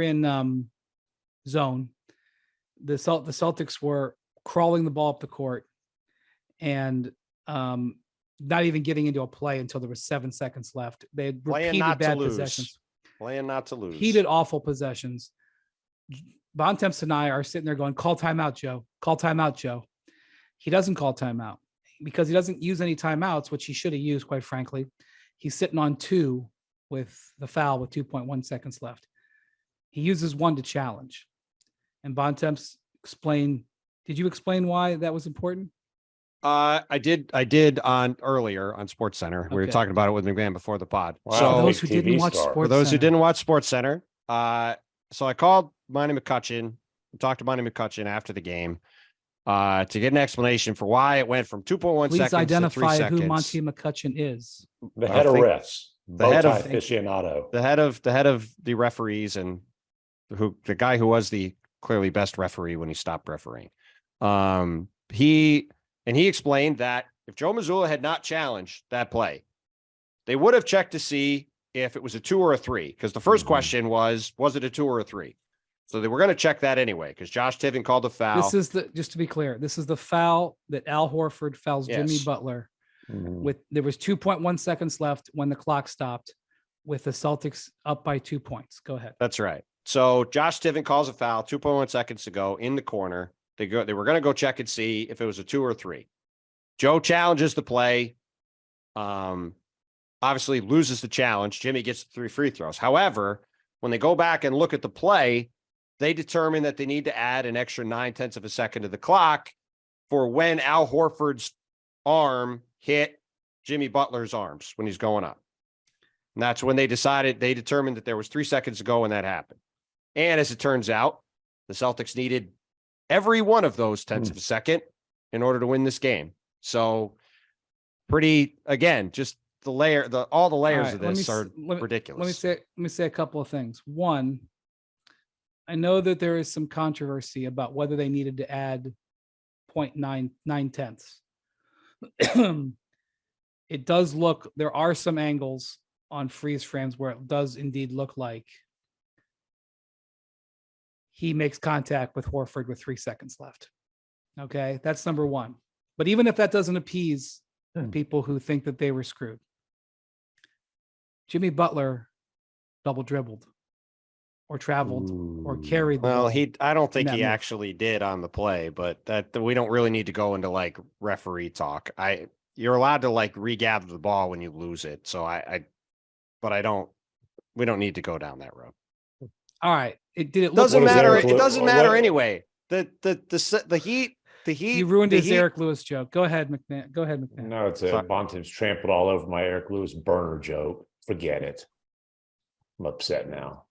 in zone. The Celtics were crawling the ball up the court and not even getting into a play until there was 7 seconds left. They had repeated bad possessions. Playing not to lose. Heated, awful possessions. Bontemps and I are sitting there going, call timeout, Joe. Call timeout, Joe. He doesn't call timeout because he doesn't use any timeouts, which he should have used, quite frankly. He's sitting on 2 with the foul with 2.1 seconds left. He uses 1 to challenge. And Bontemps explained, did you explain why that was important? I did on earlier on Sports Center. We were talking about it with MacMahon before the pod. Wow, so for those who didn't watch Sports for those Center. who didn't watch Sports Center, so I called Monty McCutcheon, talked to Monty McCutcheon after the game to get an explanation for why it went from 2.1 Please seconds identify to 3 seconds. who Monty McCutcheon is. The head of refs, the head of aficionado, the head of the referees, and the guy who was the clearly best referee when he stopped refereeing. He explained that if Joe Mazzulla had not challenged that play, they would have checked to see if it was a 2 or a 3, because the first question was it a 2 or a 3? So they were going to check that anyway, because Josh Tiven called a foul. This is just to be clear, this is the foul that Al Horford fouls Jimmy Butler. There was 2.1 seconds left when the clock stopped, with the Celtics up by 2 points. Go ahead. That's right. So Josh Tiven calls a foul, 2.1 seconds to go in the corner. They were going to go check and see if it was a 2 or 3. Joe challenges the play. Obviously loses the challenge. Jimmy gets the 3 free throws. However, when they go back and look at the play, they determine that they need to add an extra 0.9 of a second to the clock for when Al Horford's arm hit Jimmy Butler's arms when he's going up. And that's when they determined that there was 3 seconds to go when that happened. And as it turns out, the Celtics needed every one of those tenths of a second in order to win this game. So just all the layers of this are ridiculous. Let me say a couple of things. One, I know that there is some controversy about whether they needed to add 0.9. It does look, there are some angles on freeze frames where it does indeed look like he makes contact with Horford with 3 seconds left. Okay, that's number one. But even if that doesn't appease people who think that they were screwed, Jimmy Butler double dribbled or traveled or carried. Well, I don't think he actually did on the play, but that we don't really need to go into like referee talk. You're allowed to like regather the ball when you lose it. So we don't need to go down that road. All right. It doesn't matter. It doesn't matter anyway. The Heat. You ruined his Eric Lewis joke. Go ahead, MacMahon. No, it's a Bontemps trampled all over my Eric Lewis burner joke. Forget it. I'm upset now.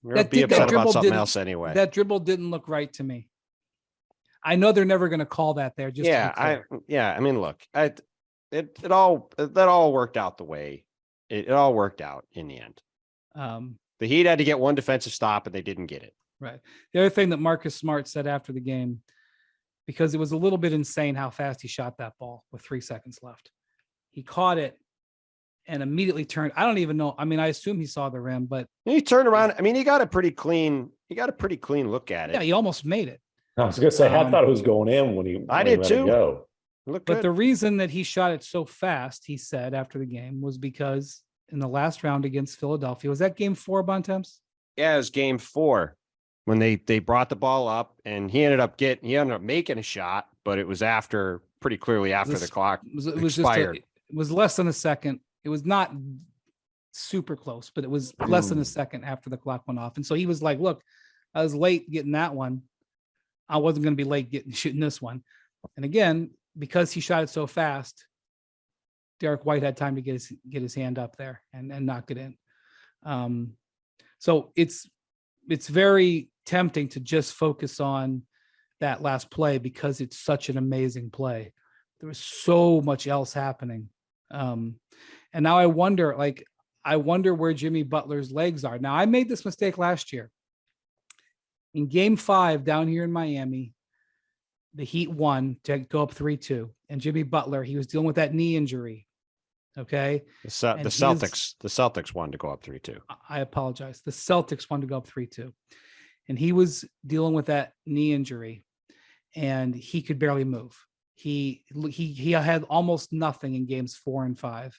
You're going to be upset about something else anyway. That dribble didn't look right to me. I know they're never going to call that there. I mean, look, that all worked out the way it all worked out in the end. The Heat had to get one defensive stop, and they didn't get it. Right. The other thing that Marcus Smart said after the game, because it was a little bit insane how fast he shot that ball with 3 seconds left. He caught it and immediately turned. I don't even know. I mean, I assume he saw the rim, but he turned around. I mean, he got a pretty clean look at it. Yeah, he almost made it. I was going to say, I thought it was going in when he. I did too. Go. But the reason that he shot it so fast, he said after the game, was because in the last round against Philadelphia, was that game 4, Bontemps? Yeah, it was game 4 when they brought the ball up, and he ended up making a shot, but it was pretty clearly after the clock expired. It was less than a second. It was not super close, but it was less than a second after the clock went off. And so he was like, look, I was late getting that one. I wasn't going to be late shooting this one. And again, because he shot it so fast, Derek White had time to get his hand up there and knock it in. So it's very tempting to just focus on that last play because it's such an amazing play. There was so much else happening. And now I wonder where Jimmy Butler's legs are. Now, I made this mistake last year. In game 5 down here in Miami, the Heat won to go up 3-2. And Jimmy Butler, he was dealing with that knee injury. Okay. The And Celtics wanted to go up 3-2. I apologize. The Celtics wanted to go up 3-2. And he was dealing with that knee injury and he could barely move. He had almost nothing in games 4 and 5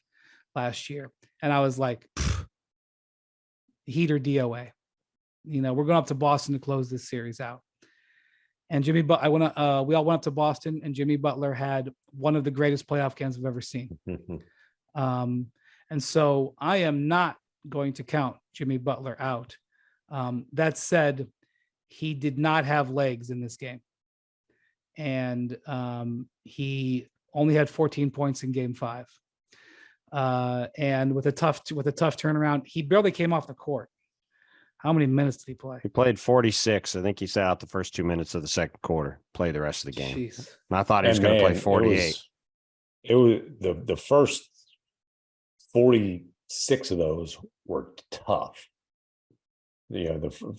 last year. And I was like, Heat or DOA. We're going up to Boston to close this series out. And we all went up to Boston, and Jimmy Butler had one of the greatest playoff games I've ever seen. And so I am not going to count Jimmy Butler out. That said, he did not have legs in this game. And he only had 14 points in game 5. And with a tough turnaround, he barely came off the court. How many minutes did he play? He played 46. I think he sat out the first 2 minutes of the second quarter, played the rest of the game. Jeez. And I thought he was going to play 48. It was the first 46 of those were tough. Could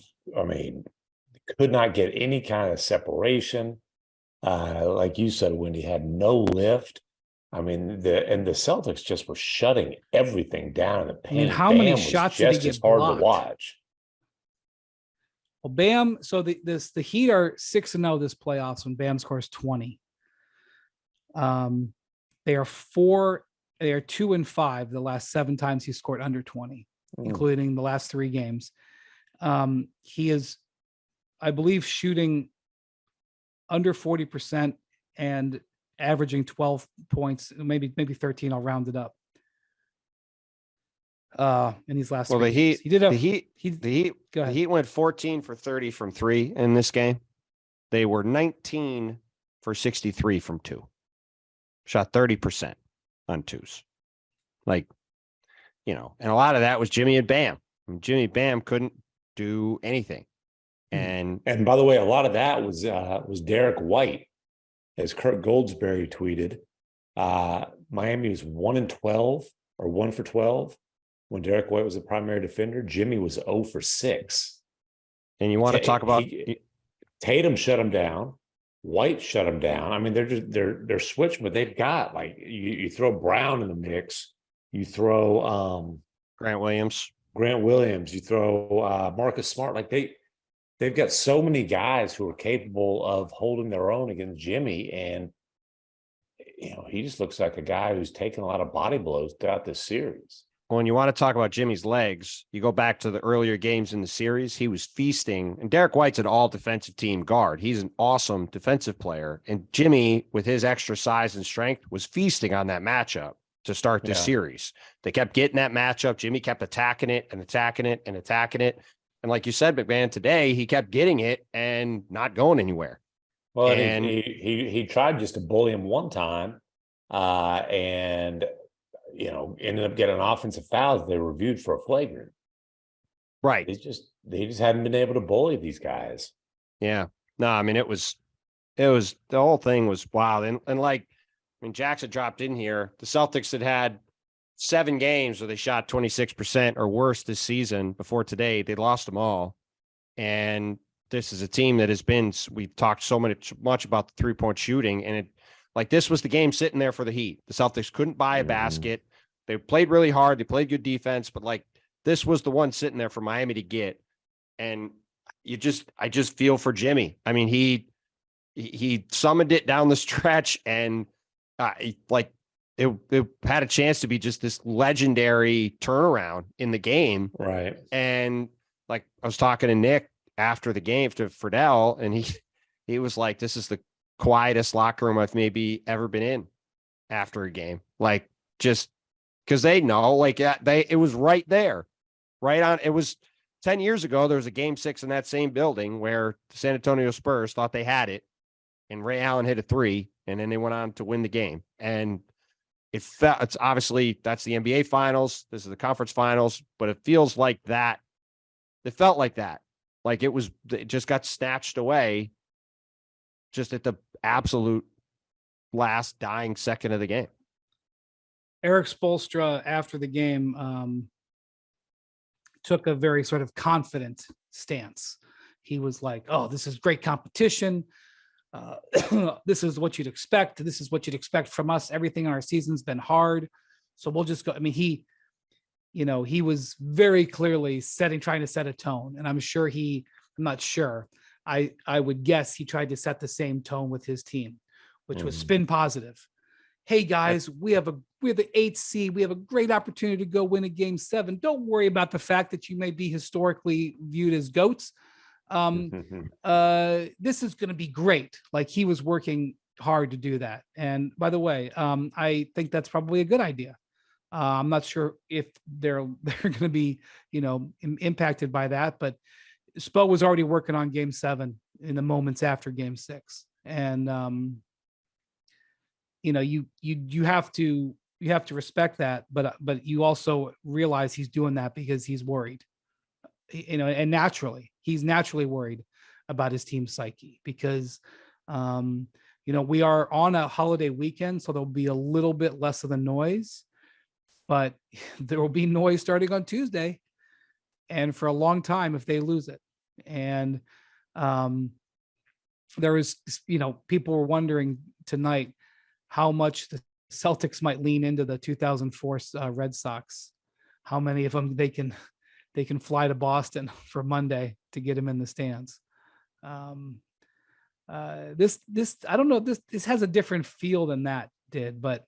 not get any kind of separation. Like you said, Wendy, had no lift. The Celtics just were shutting everything down in the paint. How many shots did he get hard blocked? to watch. Well, Bam. So the Heat are 6-0 this playoffs when Bam scores 20. They are 2-5 the last 7 times he scored under 20, including the last 3 games. He is, I believe, shooting under 40% and averaging 12 points, maybe 13. I'll round it up. In these last 3 games. The Heat went 14 for 30 from 3 in this game. They were 19 for 63 from 2. Shot 30% on 2s. And a lot of that was Jimmy and Bam. Jimmy Bam couldn't do anything. And by the way, a lot of that was Derek White, as Kurt Goldsberry tweeted. Miami was 1-12 or 1 for 12 when Derek White was the primary defender. Jimmy was 0 for 6. And you want to talk about Tatum shut him down. White shut him down. They're switching, but they've got you throw Brown in the mix. You throw Grant Williams. You throw Marcus Smart. They've got so many guys who are capable of holding their own against Jimmy. And, he just looks like a guy who's taken a lot of body blows throughout this series. When you want to talk about Jimmy's legs, you go back to the earlier games in the series, he was feasting. And Derek White's an all defensive team guard. He's an awesome defensive player. And Jimmy, with his extra size and strength, was feasting on that matchup to start this series. They kept getting that matchup. Jimmy kept attacking it and attacking it and attacking it. And like you said, MacMahon, today, he kept getting it and not going anywhere. Well, and he tried just to bully him one time and ended up getting offensive fouls. They were reviewed for a flagrant. Right. They just hadn't been able to bully these guys. Yeah. No, it was the whole thing was wild. And Jackson dropped in here. The Celtics had 7 games where they shot 26% or worse this season. Before today, they lost them all. And this is a team that we've talked so much about the 3-point shooting. And this was the game sitting there for the Heat. The Celtics couldn't buy a basket. They played really hard. They played good defense, but this was the one sitting there for Miami to get. And I just feel for Jimmy. He summoned it down the stretch and it had a chance to be just this legendary turnaround in the game. Right. And I was talking to Nick after the game, to Friedel, and he was like, this is the quietest locker room I've maybe ever been in after a game. Just because they know, it was right there, right on. It was 10 years ago. There was a game 6 in that same building where the San Antonio Spurs thought they had it, and Ray Allen hit a 3, and then they went on to win the game. And it's obviously that's the NBA finals. This is the conference finals, but it feels like that. It felt like that. It just got snatched away just at the absolute last dying second of the game. Eric Spoelstra, after the game, took a very sort of confident stance. He was like, oh, this is great competition. This is what you'd expect. This is what you'd expect from us. Everything in our season's been hard. So we'll just go. I mean, he was very clearly trying to set a tone. And I'm not sure. I would guess he tried to set the same tone with his team, which was spin positive. Hey guys, we're the 8th seed. We have a great opportunity to go win a game 7. Don't worry about the fact that you may be historically viewed as GOATs. This is going to be great. Like, he was working hard to do that. And by the way, I think that's probably a good idea. I'm not sure if they're going to be, impacted by that, but Spo was already working on game 7 in the moments after game 6. And, you have to respect that, but you also realize he's doing that because he's worried, and he's naturally worried about his team's psyche because, we are on a holiday weekend, so there'll be a little bit less of the noise, but there will be noise starting on Tuesday and for a long time if they lose it. And there was, people were wondering tonight how much the Celtics might lean into the 2004 Red Sox, how many of them they can fly to Boston for Monday to get him in the stands. This I don't know, this has a different feel than that did, but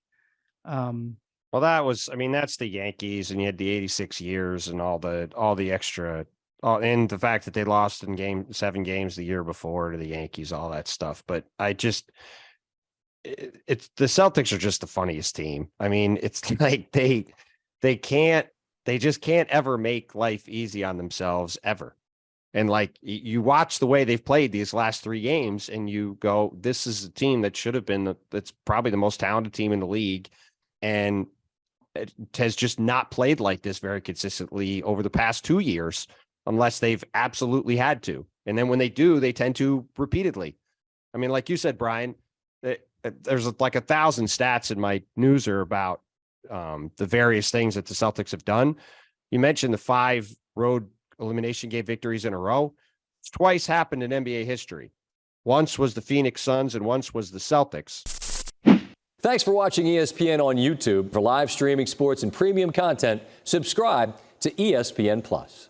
well, that's the Yankees, and you had the 86 years and all the extra, and the fact that they lost in 7 games the year before to the Yankees, all that stuff. But it's the Celtics are just the funniest team. I mean, it's like they just can't ever make life easy on themselves ever. And like, you watch the way they've played these last 3 games and you go, this is a team that should have been, that's probably the most talented team in the league. And it has just not played like this very consistently over the past 2 years, unless they've absolutely had to. And then when they do, they tend to repeatedly. I mean, like you said, Brian, there's like 1,000 stats in my newser about the various things that the Celtics have done. You mentioned the 5 road elimination game victories in a row. It's twice happened in NBA history. Once was the Phoenix Suns and once was the Celtics. Thanks for watching ESPN on YouTube. For live streaming sports and premium content, subscribe to ESPN+.